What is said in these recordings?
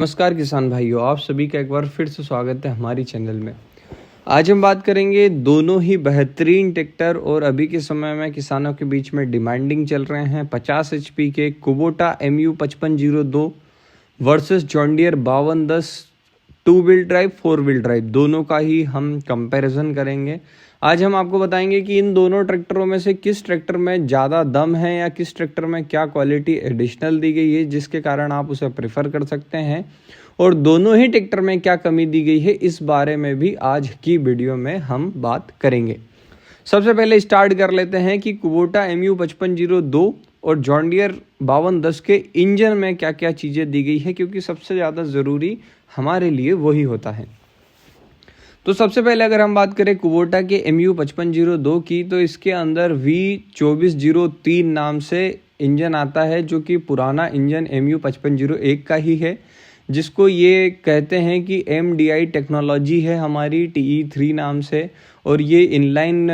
नमस्कार किसान भाइयों, आप सभी का एक बार फिर से स्वागत है हमारी चैनल में। आज हम बात करेंगे दोनों ही बेहतरीन ट्रैक्टर और अभी के समय में किसानों के बीच में डिमांडिंग चल रहे हैं 50 HP के Kubota MU 5502 versus John Deere 5210 two wheel drive 4 wheel drive, दोनों का ही हम कंपैरिजन करेंगे। आज हम आपको बताएंगे कि इन दोनों ट्रैक्टरों में से किस ट्रैक्टर में ज़्यादा दम है या किस ट्रैक्टर में क्या क्वालिटी एडिशनल दी गई है जिसके कारण आप उसे प्रेफर कर सकते हैं, और दोनों ही ट्रैक्टर में क्या कमी दी गई है इस बारे में भी आज की वीडियो में हम बात करेंगे। सबसे पहले स्टार्ट कर लेते हैं कि कुबोटा MU 5502 और जॉन डियर 5210 के इंजन में क्या क्या चीज़ें दी गई है, क्योंकि सबसे ज़्यादा ज़रूरी हमारे लिए वही होता है। तो सबसे पहले अगर हम बात करें कुबोटा के MU 5502 की, तो इसके अंदर V2403 नाम से इंजन आता है जो कि पुराना इंजन MU 5501 का ही है, जिसको ये कहते हैं कि MDI टेक्नोलॉजी है हमारी TE3 नाम से, और ये इनलाइन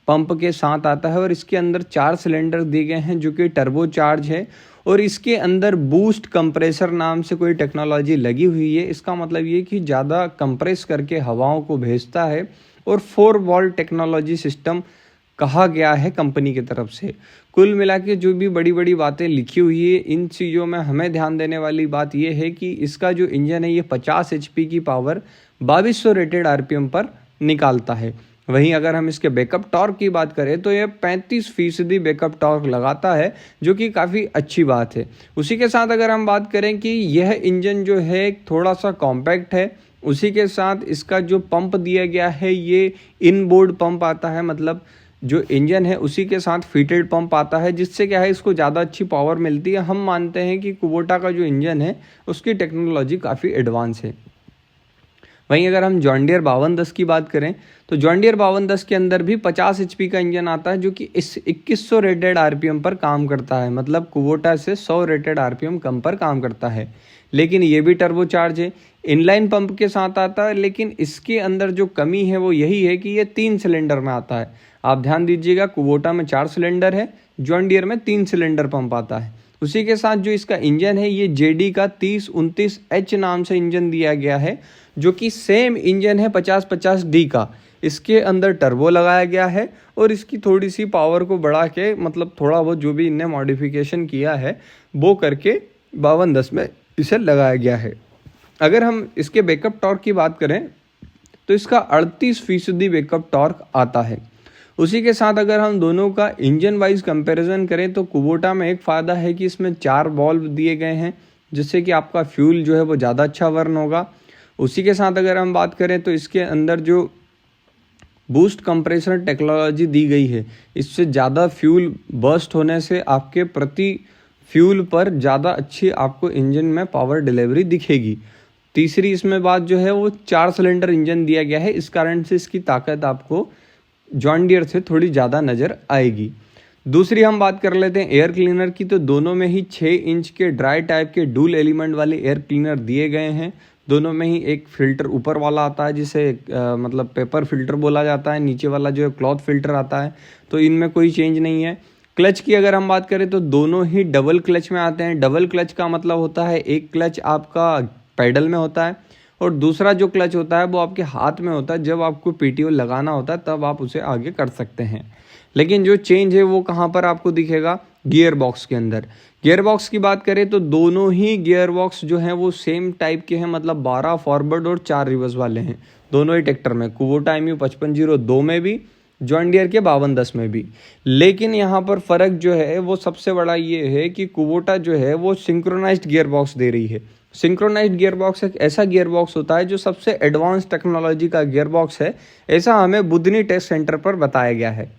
पंप के साथ आता है और इसके अंदर 4 सिलेंडर दिए गए हैं जो कि टर्बो चार्ज है, और इसके अंदर बूस्ट कंप्रेसर नाम से कोई टेक्नोलॉजी लगी हुई है। इसका मतलब ये कि ज़्यादा कंप्रेस करके हवाओं को भेजता है, और 4 वॉल्ट टेक्नोलॉजी सिस्टम कहा गया है कंपनी की तरफ से। कुल मिला के जो भी बड़ी बड़ी बातें लिखी हुई है, इन चीज़ों में हमें ध्यान देने वाली बात यह है कि इसका जो इंजन है ये 50 HP की पावर 2200 रेटेड RPM पर निकालता है। वहीं अगर हम इसके बैकअप टॉर्क की बात करें तो ये 35% बैकअप टॉर्क लगाता है, जो कि काफ़ी अच्छी बात है। उसी के साथ अगर हम बात करें कि यह इंजन जो है थोड़ा सा कॉम्पैक्ट है, उसी के साथ इसका जो पंप दिया गया है ये इन बोर्ड पंप आता है, मतलब जो इंजन है उसी के साथ फिटेड पंप आता है, जिससे क्या है इसको ज़्यादा अच्छी पावर मिलती है। हम मानते हैं कि कुबोटा का जो इंजन है उसकी टेक्नोलॉजी काफ़ी एडवांस है। वहीं अगर हम जॉन डियर 5210 की बात करें तो जॉन डियर 5210 के अंदर भी 50 HP का इंजन आता है जो कि इस 2100 रेटेड RPM पर काम करता है, मतलब कुबोटा से 100 रेटेड RPM कम पर काम करता है। लेकिन ये भी टर्बो चार्ज है, इनलाइन पंप के साथ आता है, लेकिन इसके अंदर जो कमी है वो यही है कि ये 3 सिलेंडर में आता है। आप ध्यान दीजिएगा, कुबोटा में 4 सिलेंडर है, जॉन डियर में 3 सिलेंडर पंप आता है। उसी के साथ जो इसका इंजन है ये JD का 3029H नाम से इंजन दिया गया है, जो कि सेम इंजन है 5050D का। इसके अंदर टर्बो लगाया गया है और इसकी थोड़ी सी पावर को बढ़ा के, मतलब थोड़ा बहुत जो भी इनने मॉडिफिकेशन किया है वो करके 5210 में इसे लगाया गया है। अगर हम इसके बैकअप टॉर्क की बात करें तो इसका 38% बैकअप टॉर्क आता है। उसी के साथ अगर हम दोनों का इंजन वाइज कंपैरिजन करें तो कुबोटा में एक फ़ायदा है कि इसमें 4 वॉल्व दिए गए हैं, जिससे कि आपका फ्यूल जो है वो ज़्यादा अच्छा बर्न होगा। उसी के साथ अगर हम बात करें तो इसके अंदर जो बूस्ट कंप्रेसर टेक्नोलॉजी दी गई है, इससे ज़्यादा फ्यूल बर्स्ट होने से आपके प्रति फ्यूल पर ज़्यादा अच्छी आपको इंजन में पावर डिलीवरी दिखेगी। तीसरी इसमें बात जो है वो 4 सिलेंडर इंजन दिया गया है, इस कारण से इसकी ताकत आपको जॉन डियर से थोड़ी ज़्यादा नज़र आएगी। दूसरी हम बात कर लेते हैं एयर क्लीनर की, तो दोनों में ही 6 इंच के ड्राई टाइप के डुअल एलिमेंट वाले एयर क्लीनर दिए गए हैं। दोनों में ही एक फ़िल्टर ऊपर वाला आता है जिसे मतलब पेपर फिल्टर बोला जाता है, नीचे वाला जो है क्लॉथ फिल्टर आता है, तो इनमें कोई चेंज नहीं है। क्लच की अगर हम बात करें तो दोनों ही डबल क्लच में आते हैं। डबल क्लच का मतलब होता है एक क्लच आपका पैडल में होता है और दूसरा जो क्लच होता है वो आपके हाथ में होता है। जब आपको PTO लगाना होता है तब आप उसे आगे कर सकते हैं। लेकिन जो चेंज है वो कहाँ पर आपको दिखेगा, गियर बॉक्स के अंदर। गियर बॉक्स की बात करें तो दोनों ही गियर बॉक्स जो हैं वो सेम टाइप के हैं, मतलब 12 फॉरवर्ड और 4 रिवर्स वाले हैं दोनों ही ट्रैक्टर में, कुबोटा MU 5502 में भी, जॉन डियर के 5210 में भी। लेकिन यहाँ पर फ़र्क जो है वो सबसे बड़ा ये है कि कुबोटा जो है वो सिंक्रोनाइज्ड गियर बॉक्स दे रही है। सिंक्रोनाइज्ड गियर बॉक्स एक ऐसा गियर बॉक्स होता है जो सबसे एडवांस टेक्नोलॉजी का गियर बॉक्स है, ऐसा हमें बुधनी टेस्ट सेंटर पर बताया गया है।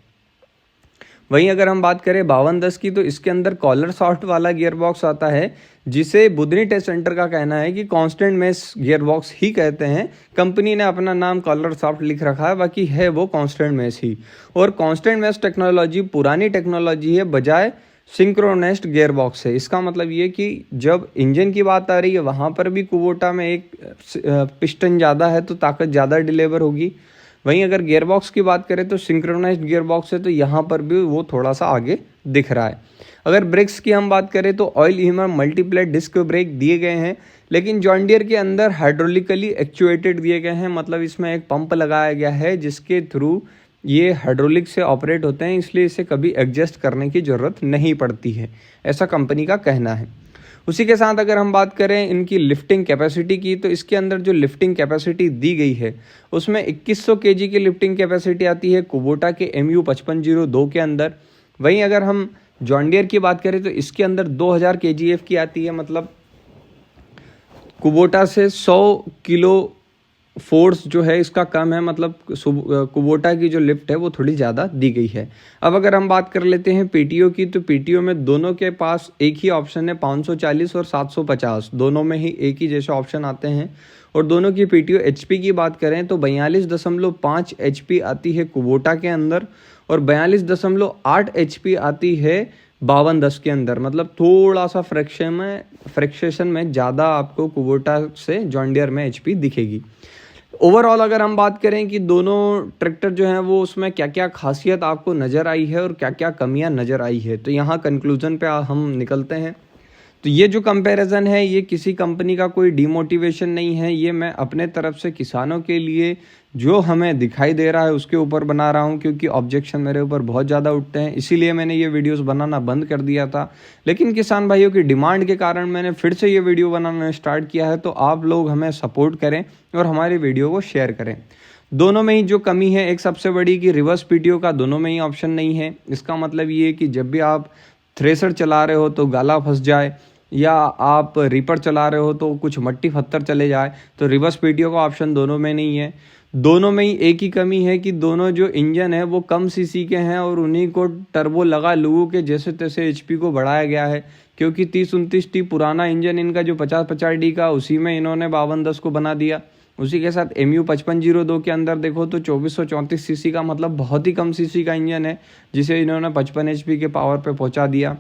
वहीं अगर हम बात करें 5210 की, तो इसके अंदर कॉलर सॉफ्ट वाला गियर बॉक्स आता है, जिसे बुधनी टेस्ट सेंटर का कहना है कि कांस्टेंट मेश गियर बॉक्स ही कहते हैं। कंपनी ने अपना नाम कॉलर सॉफ्ट लिख रखा है, बाकी है वो कांस्टेंट मेश ही। और कांस्टेंट मेश टेक्नोलॉजी पुरानी टेक्नोलॉजी है बजाय सिंक्रोनाइज्ड गियर बॉक्स है। इसका मतलब ये कि जब इंजन की बात आ रही है वहाँ पर भी कुबोटा में एक पिस्टन ज़्यादा है तो ताकत ज़्यादा डिलीवर होगी। वहीं अगर गियर बॉक्स की बात करें तो सिंक्रोनाइज्ड गियर बॉक्स है, तो यहाँ पर भी वो थोड़ा सा आगे दिख रहा है। अगर ब्रेक्स की हम बात करें तो ऑयल हीमर मल्टीप्लेट डिस्क ब्रेक दिए गए हैं, लेकिन जॉन डियर के अंदर हाइड्रोलिकली एक्चुएटेड दिए गए हैं, मतलब इसमें एक पंप लगाया गया है जिसके थ्रू ये हाइड्रोलिक से ऑपरेट होते हैं, इसलिए इसे कभी एडजस्ट करने की ज़रूरत नहीं पड़ती है, ऐसा कंपनी का कहना है। उसी के साथ अगर हम बात करें इनकी लिफ्टिंग कैपेसिटी की, तो इसके अंदर जो लिफ्टिंग कैपेसिटी दी गई है उसमें 2100 kg की लिफ्टिंग कैपेसिटी आती है कुबोटा के MU5502 के अंदर। वहीं अगर हम जॉन डियर की बात करें तो इसके अंदर 2000 kgf की आती है, मतलब कुबोटा से 100 किलो फोर्स जो है इसका कम है, मतलब कुबोटा की जो लिफ्ट है वो थोड़ी ज़्यादा दी गई है। अब अगर हम बात कर लेते हैं पीटीओ की, तो पीटीओ में दोनों के पास एक ही ऑप्शन है, 540 और 750, दोनों में ही एक ही जैसे ऑप्शन आते हैं। और दोनों की पीटीओ एचपी की बात करें तो 42.5 एचपी आती है कुबोटा के अंदर और 42.8 एचपी आती है 5210 के अंदर, मतलब थोड़ा सा फ्रैक्शन में ज़्यादा आपको कुबोटा से जॉन डियर में एचपी दिखेगी। ओवरऑल अगर हम बात करें कि दोनों ट्रैक्टर जो हैं वो उसमें क्या क्या खासियत आपको नज़र आई है और क्या क्या कमियां नज़र आई है, तो यहाँ कंक्लूजन पे हम निकलते हैं। तो ये जो कंपैरिजन है ये किसी कंपनी का कोई डिमोटिवेशन नहीं है, ये मैं अपने तरफ से किसानों के लिए जो हमें दिखाई दे रहा है उसके ऊपर बना रहा हूँ, क्योंकि ऑब्जेक्शन मेरे ऊपर बहुत ज़्यादा उठते हैं, इसीलिए मैंने ये वीडियोस बनाना बंद कर दिया था। लेकिन किसान भाइयों की डिमांड के कारण मैंने फिर से ये वीडियो बनाना स्टार्ट किया है, तो आप लोग हमें सपोर्ट करें और हमारी वीडियो को शेयर करें। दोनों में ही जो कमी है, एक सबसे बड़ी कि रिवर्स पीटीओ का दोनों में ही ऑप्शन नहीं है। इसका मतलब ये कि जब भी आप थ्रेसर चला रहे हो तो गाला फंस जाए, या आप रीपर चला रहे हो तो कुछ मट्टी पत्थर चले जाए, तो रिवर्स पीटीओ का ऑप्शन दोनों में नहीं है। दोनों में ही एक ही कमी है कि दोनों जो इंजन है वो कम सीसी के हैं और उन्हीं को टर्बो लगा लोगों के जैसे तैसे एचपी को बढ़ाया गया है, क्योंकि 30-29 पुराना इंजन इनका जो 50-50 का, उसी में इन्होंने 5210 को बना दिया। उसी के साथ MU5502 के अंदर देखो तो 2434 सीसी का, मतलब बहुत ही कम सीसी का इंजन है जिसे इन्होंने 55 HP के पावर पे पहुंचा दिया।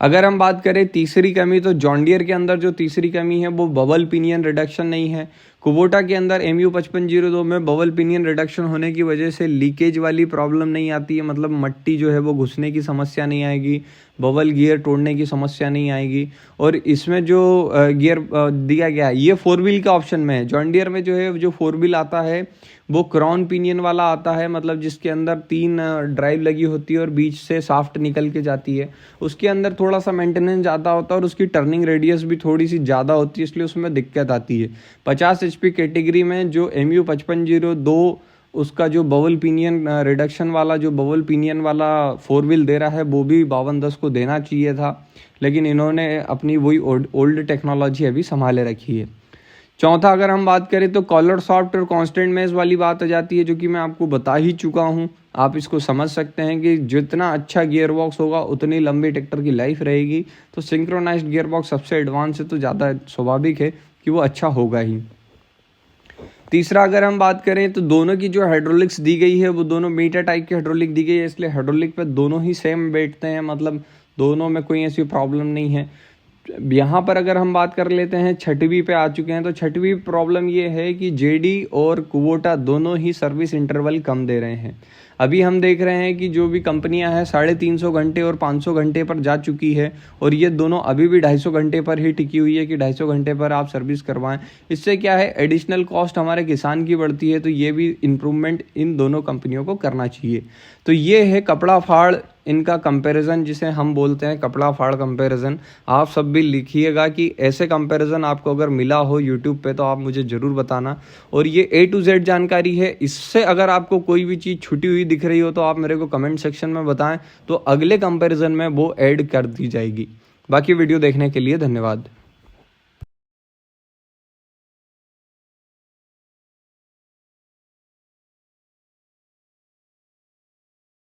अगर हम बात करें तीसरी कमी, तो जॉन डियर के अंदर जो तीसरी कमी है वो बबल पिनियन रिडक्शन नहीं है। कुबोटा के अंदर MU5502 में बबल पिनियन रिडक्शन होने की वजह से लीकेज वाली प्रॉब्लम नहीं आती है, मतलब मट्टी जो है वो घुसने की समस्या नहीं आएगी, बबल गियर तोड़ने की समस्या नहीं आएगी। और इसमें जो गियर दिया गया है ये 4 व्हील का ऑप्शन में है। जॉन डियर में जो है जो 4 व्हील आता है वो क्राउन पिनियन वाला आता है, मतलब जिसके अंदर 3 ड्राइव लगी होती है और बीच से साफ्ट निकल के जाती है। उसके अंदर थोड़ा सा मेंटेनेंस ज़्यादा होता है और उसकी टर्निंग रेडियस भी थोड़ी सी ज़्यादा होती है, इसलिए उसमें दिक्कत आती है। 50 HP कैटेगरी में जो MU5502 उसका जो बबल पिनियन रिडक्शन वाला, जो बबल पिनियन वाला 4 व्हील दे रहा है, वो भी 5210 को देना चाहिए था, लेकिन इन्होंने अपनी वही ओल्ड टेक्नोलॉजी अभी संभाले रखी है। चौथा अगर हम बात करें तो कॉलर सॉफ्ट और कांस्टेंट मेज वाली बात आ जाती है, जो कि मैं आपको बता ही चुका हूं। आप इसको समझ सकते हैं कि जितना अच्छा गियर बॉक्स होगा उतनी लंबी ट्रैक्टर की लाइफ रहेगी। तो सिंक्रोनाइज्ड गियर बॉक्स सबसे एडवांस है, तो ज़्यादा स्वाभाविक है कि वो अच्छा होगा ही। तीसरा अगर हम बात करें तो दोनों की जो हाइड्रोलिक्स दी गई है वो दोनों मीटर टाइप की हाइड्रोलिक दी गई है, इसलिए हाइड्रोलिक पे दोनों ही सेम बैठते हैं, मतलब दोनों में कोई ऐसी प्रॉब्लम नहीं है। यहाँ पर अगर हम बात कर लेते हैं छठवीं पे आ चुके हैं, तो छठवीं प्रॉब्लम ये है कि जेडी और कुबोटा दोनों ही सर्विस इंटरवल कम दे रहे हैं। अभी हम देख रहे हैं कि जो भी कंपनियां हैं 350 घंटे और 500 घंटे पर जा चुकी है, और ये दोनों अभी भी 250 घंटे पर ही टिकी हुई है कि 250 घंटे पर आप सर्विस करवाएं। इससे क्या है, एडिशनल कॉस्ट हमारे किसान की बढ़ती है, तो ये भी इम्प्रूवमेंट इन दोनों कंपनियों को करना चाहिए। तो ये है कपड़ा फाड़ इनका कंपैरिजन, जिसे हम बोलते हैं कपड़ा फाड़ कंपैरिजन। आप सब भी लिखिएगा कि ऐसे कंपैरिजन आपको अगर मिला हो यूट्यूब पे तो आप मुझे ज़रूर बताना। और ये A to Z जानकारी है, इससे अगर आपको कोई भी चीज़ छुटी हुई दिख रही हो तो आप मेरे को कमेंट सेक्शन में बताएं, तो अगले कंपैरिजन में वो ऐड कर दी जाएगी। बाकी वीडियो देखने के लिए धन्यवाद।